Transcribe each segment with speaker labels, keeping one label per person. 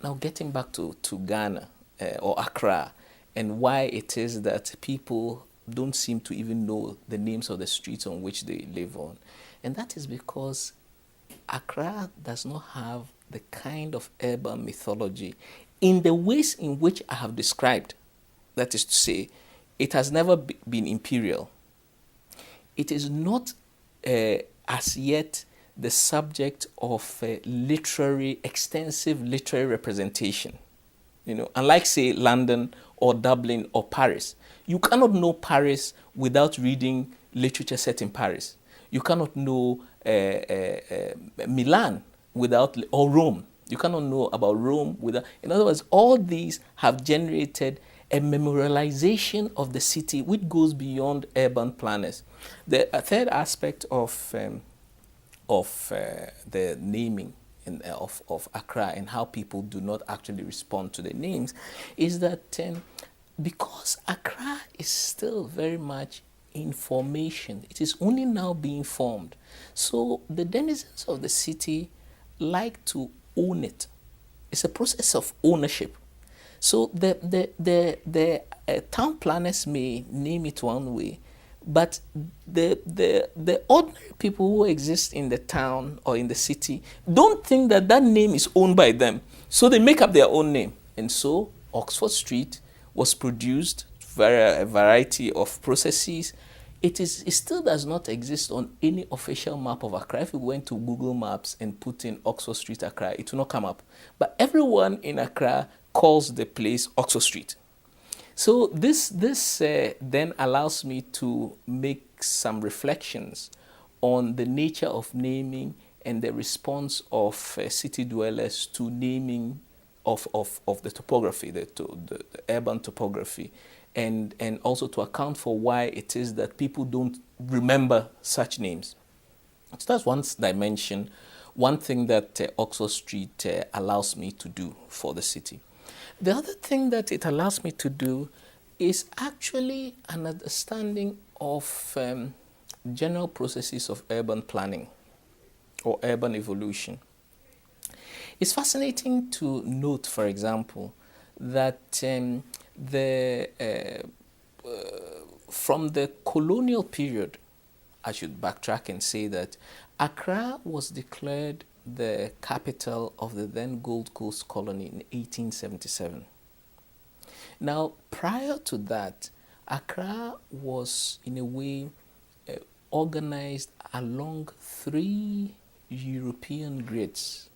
Speaker 1: Now, getting back to Ghana or Accra, and why it is that people don't seem to even know the names of the streets on which they live on. And that is because Accra does not have the kind of urban mythology in the ways in which I have described. That is to say, it has never been imperial. It is not as yet the subject of extensive literary representation. Unlike, say, London or Dublin or Paris, you cannot know Paris without reading literature set in Paris. You cannot know Milan or Rome. You cannot know about Rome without. In other words, all these have generated a memorialization of the city which goes beyond urban planners. The third aspect of the naming of Accra and how people do not actually respond to the names is that because Accra is still very much in formation, it is only now being formed. So the denizens of the city like to own it. It's a process of ownership. So the town planners may name it one way, but the ordinary people who exist in the town or in the city don't think that that name is owned by them. So they make up their own name. And so Oxford Street was produced via a variety of processes. It still does not exist on any official map of Accra. If you went to Google Maps and put in Oxford Street, Accra, it will not come up. But everyone in Accra calls the place Oxford Street. So this then allows me to make some reflections on the nature of naming and the response of city dwellers to naming of the topography, the urban topography, and also to account for why it is that people don't remember such names. So that's one dimension, one thing that Oxford Street allows me to do for the city. The other thing that it allows me to do is actually an understanding of general processes of urban planning or urban evolution. It's fascinating to note, for example, that from the colonial period, I should backtrack and say that Accra was declared the capital of the then Gold Coast colony in 1877. Now, prior to that, Accra was in a way organized along three European grids.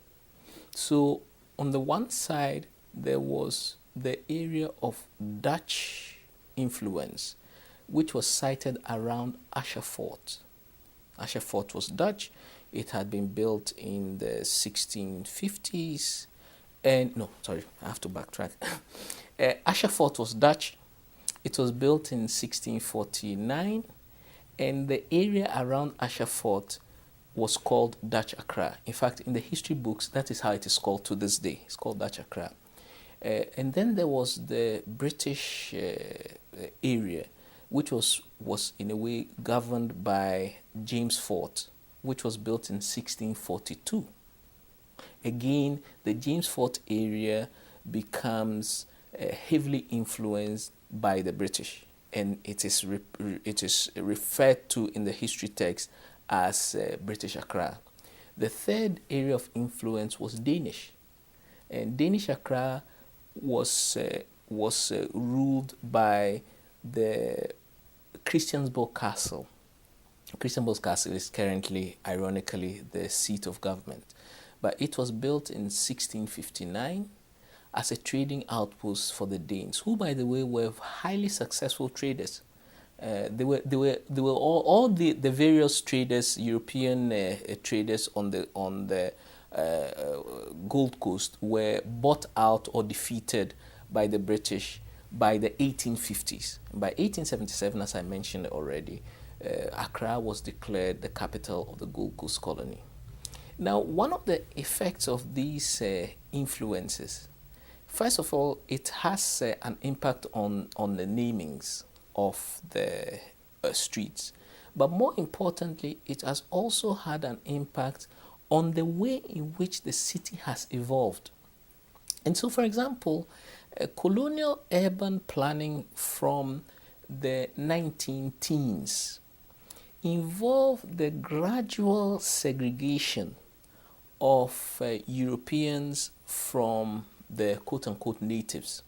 Speaker 1: So on the one side, there was the area of Dutch influence, which was sited around Usher Fort. Usher Fort was Dutch. It had been built in the 1650s. And no, sorry, I have to backtrack. Usher Fort was Dutch. It was built in 1649. And the area around Usher Fort was called Dutch Accra. In fact, in the history books, that is how it is called to this day. It's called Dutch Accra. And then there was the British area, which was in a way governed by James Fort, which was built in 1642. Again, the James Fort area becomes heavily influenced by the British, and it is referred to in the history text as British Accra. The third area of influence was Danish, and Danish Accra was ruled by the Christiansborg Castle. Christiansborg Castle is currently, ironically, the seat of government, but it was built in 1659 as a trading outpost for the Danes, who, by the way, were highly successful traders. They were all the various traders, European traders on the Gold Coast were bought out or defeated by the British by the 1850s. By 1877, as I mentioned already, Accra was declared the capital of the Gold Coast colony. Now, one of the effects of these influences, first of all, it has an impact on the namings of the streets. But more importantly, it has also had an impact on the way in which the city has evolved. And so, for example, colonial urban planning from the 19 teens involved the gradual segregation of Europeans from the quote-unquote natives.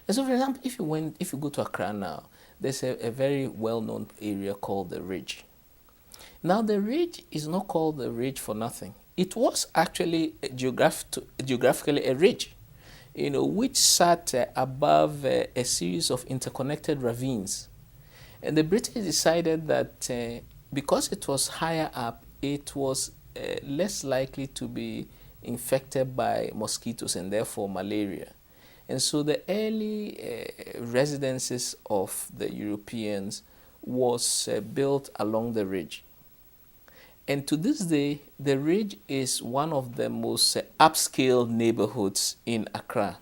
Speaker 1: And so, for example, if you go to Accra now, there's a very well-known area called the Ridge. Now, the Ridge is not called the Ridge for nothing. It was actually geographically a ridge, which sat above a series of interconnected ravines. And the British decided that because it was higher up, it was less likely to be infected by mosquitoes and therefore malaria. And so the early residences of the Europeans was built along the ridge. And to this day, the ridge is one of the most upscale neighborhoods in Accra.